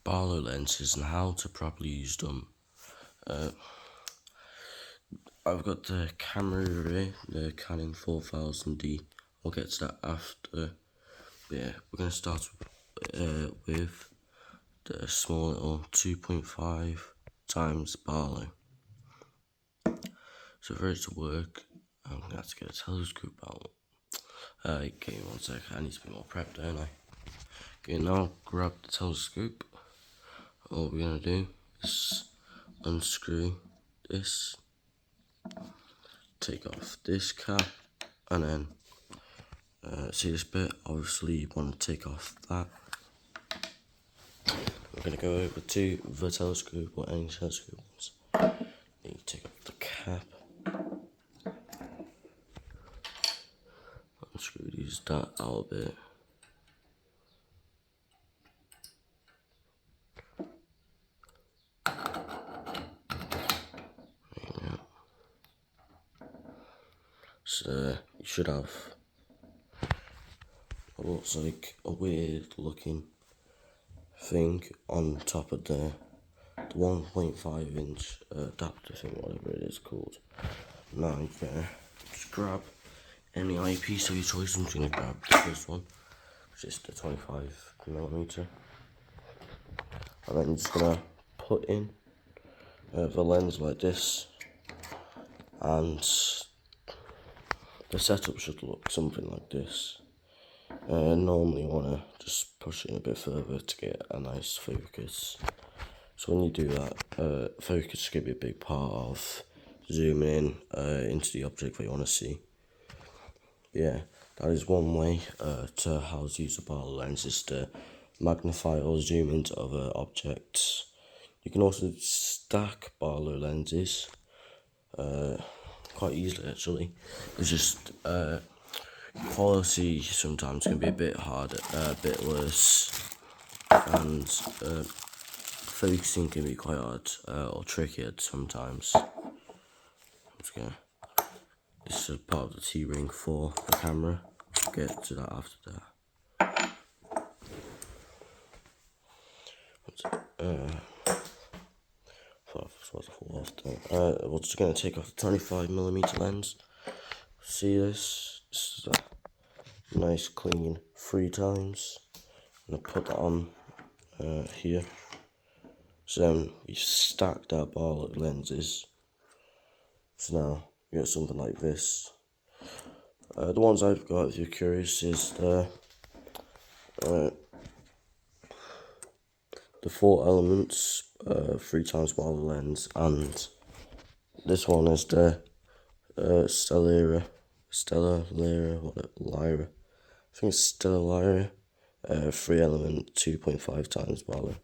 barlow lenses and how to properly use them. I've got the camera here, the Canon 4000D. We'll get to that after. Yeah, we're going to start with the small little 2.5 times barlow. So for it to work, I'm going to have to get a telescope out. Okay, 1 sec, I need to be more prepped, don't I? Okay, now grab the telescope. All we're going to do is unscrew this, take off this cap, and then see this bit, obviously you want to take off that. We're going to go over to the telescope or any telescope ones. Then you take off the cap, unscrew these that out a bit. So you should have what looks like a weird looking thing on top of the 1.5 inch adapter thing, whatever it is called. Now you can just grab any eyepiece of your choice. I'm just going to grab the first one, which is the 25mm, and then you're just going to put in the lens like this, and the setup should look something like this. Normally you want to just push it in a bit further to get a nice focus. So when you do that, focus is going to be a big part of zooming in into the object that you want to see. Yeah, that is one way to how to use a barlow lens, is to magnify or zoom into other objects. You can also stack barlow lenses quite easily actually. It's just quality sometimes can be a bit harder, a bit worse, and focusing can be quite hard or trickier sometimes. This is part of the T-ring for the camera. We'll get to that after that. We're just going to take off the 25mm lens. See this? This is a nice clean 3 times. I'm going to put that on here. So then we stacked our barlow lenses. So now you get something like this. The ones I've got, if you're curious, is the 4 elements, 3 times barlow lens, and this one is the Stellar Lyra. I think it's Stellar Lyra, 3 element, 2.5 times barlow.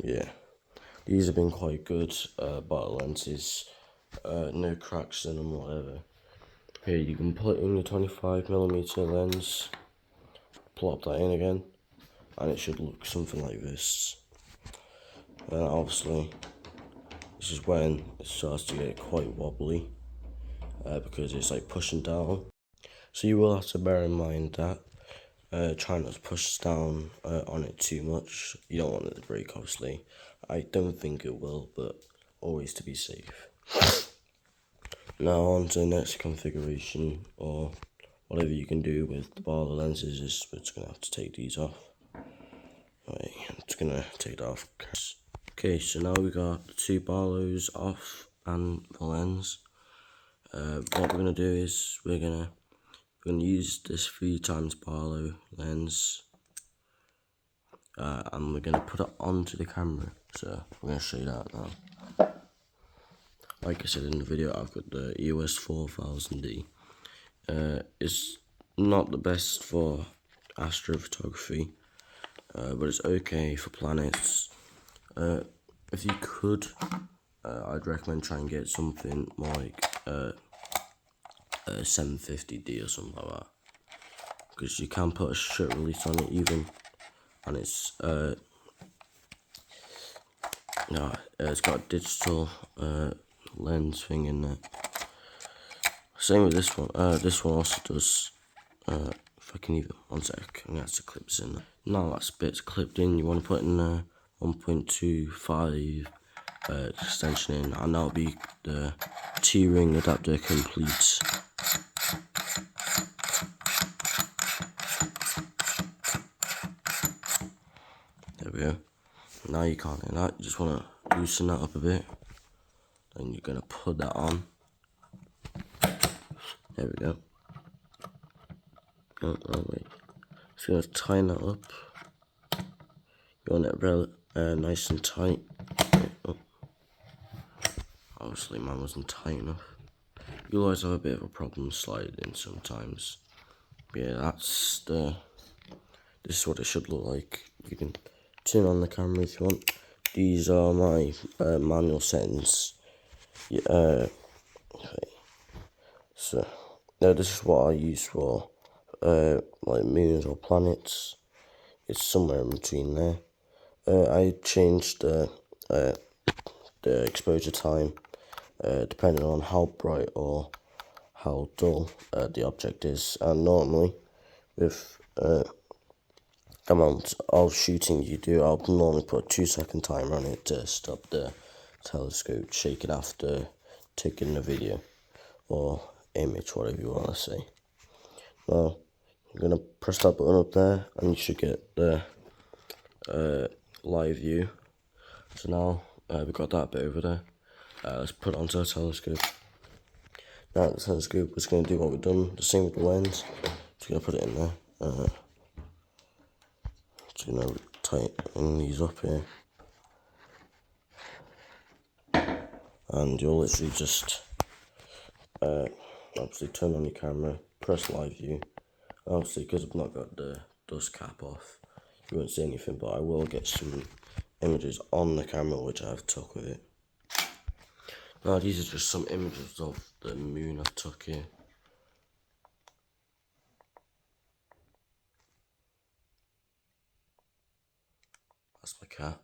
Yeah, these have been quite good barlow lenses, no cracks in them, whatever. Here you can put in your 25mm lens, plop that in again, and it should look something like this. And obviously, this is when it starts to get quite wobbly, because it's like pushing down. So you will have to bear in mind that. Try not to push down on it too much. You don't want it to break, obviously. I don't think it will, but always to be safe. Now on to the next configuration, or whatever you can do with the barlow lenses, is we're just going to have to take these off. Right, I'm just going to take that off. Okay, so now we got the 2 barlows off and the lens. What we're going to do is we're going to use this 3 times barlow lens, and we're going to put it onto the camera. So I'm going to show you that now. Like I said in the video, I've got the EOS 4000D. It's not the best for astrophotography, but it's okay for planets. If you could, I'd recommend trying and get something more like 750D or something like that, because you can put a shutter release on it even, and it's it's got a digital lens thing in there. Same with this one. This one also does if I can even, one sec, I'm gonna have to clip this in there. Now that bit's clipped in, you want to put in a 1.25 extension in, and that'll be the T-ring adapter complete. There we go. Now you can't do that, you just want to loosen that up a bit. Then you're going to put that on. There we go. Oh, wait. Just going to tighten that up. You want it real nice and tight. Oh. Obviously mine wasn't tight enough. You'll always have a bit of a problem sliding sometimes. But yeah, this is what it should look like. You can turn on the camera if you want. These are my manual settings. Yeah, okay. So now this is what I use for like moons or planets. It's somewhere in between there. I changed the exposure time depending on how bright or how dull the object is, and normally with amount of shooting you do, I'll normally put a 2-second timer on it to stop the telescope shaking after taking the video or image, whatever you want to say. Now I'm gonna press that button up there, and you should get the live view. So now we've got that bit over there. Let's put it onto our telescope. Now the telescope is going to do what we've done, the same with the lens. Just going to put it in there. Just going to tighten these up here. And you'll literally just obviously turn on your camera, press live view. Obviously, because I've not got the dust cap off, you won't see anything, but I will get some images on the camera which I've took with it. Now these are just some images of the moon I've took here. That's my cat.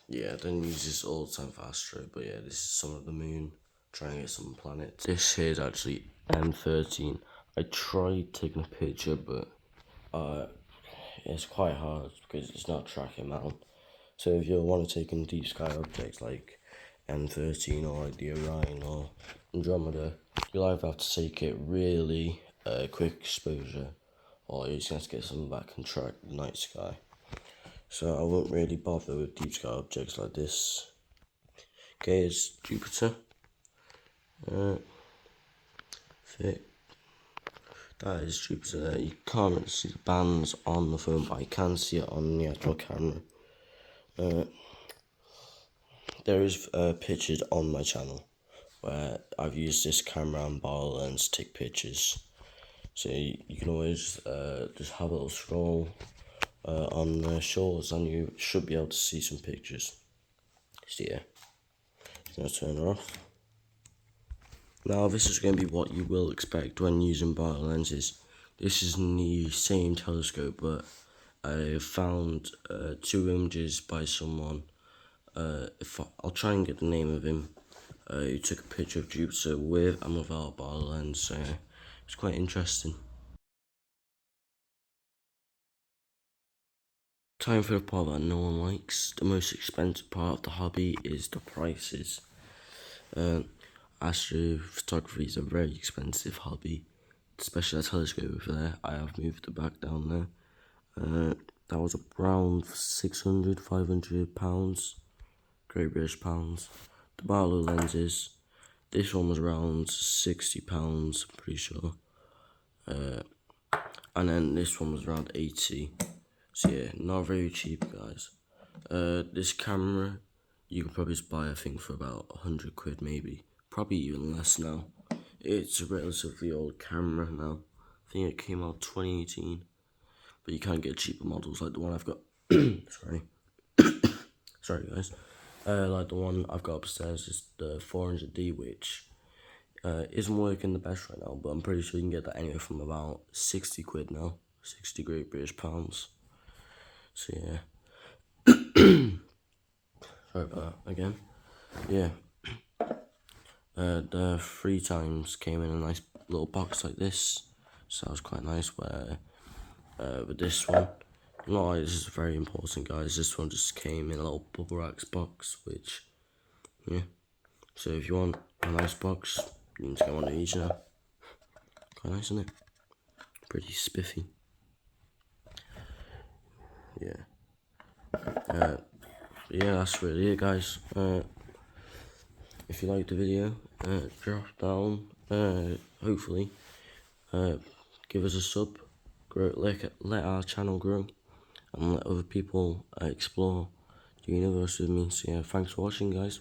Yeah, I don't use this all the time for astro, but yeah, this is some of the moon. Trying to get some planets. This here is actually M13. I tried taking a picture, but it's quite hard because it's not tracking mount. So if you want to take in deep sky objects like M13 or like the Orion or Andromeda, you'll either have to take it really quick exposure, or you're just going to have to get something that can track the night sky. So I won't really bother with deep sky objects like this. Okay, it's Jupiter. That is Jupiter. You can't really see the bands on the phone, but I can see it on the actual camera. There is pictures on my channel where I've used this camera and barlow lens to take pictures. So you can always just have a little scroll on the shores, and you should be able to see some pictures. So yeah, I'm going to turn her off. Now this is going to be what you will expect when using barlow lenses. This is the same telescope, but I found 2 images by someone. I'll try and get the name of him. Who took a picture of Jupiter with and without a barlow lens, so it's quite interesting. Time for the part that no one likes. The most expensive part of the hobby is the prices. Astrophotography is a very expensive hobby, especially a telescope over there. I have moved it back down there. That was around 600, 500 pounds, Great British pounds. The barlow lenses, this one was around 60 pounds, pretty sure. And then this one was around 80. So yeah, not very cheap, guys. This camera, you can probably just buy, I think, for about 100 quid maybe. Probably even less now. It's a relatively old camera now. I think it came out 2018. But you can get cheaper models like the one I've got. Sorry. Sorry, guys. Like the one I've got upstairs is the 400D, which isn't working the best right now, but I'm pretty sure you can get that anywhere from about 60 quid now. 60 Great British pounds. So yeah. Sorry about that again. Yeah. The 3 times came in a nice little box like this. so that was quite nice. Where with this one, not like this is very important, guys. This one just came in a little bubble wrap box, which yeah. So if you want a nice box, you need to get one of these, you know. Quite nice, isn't it? Pretty spiffy. Yeah. Yeah, that's really it, guys. If you liked the video, drop down. Hopefully, give us a sub. Grow, let our channel grow, and let other people explore the universe with me. So yeah, thanks for watching, guys.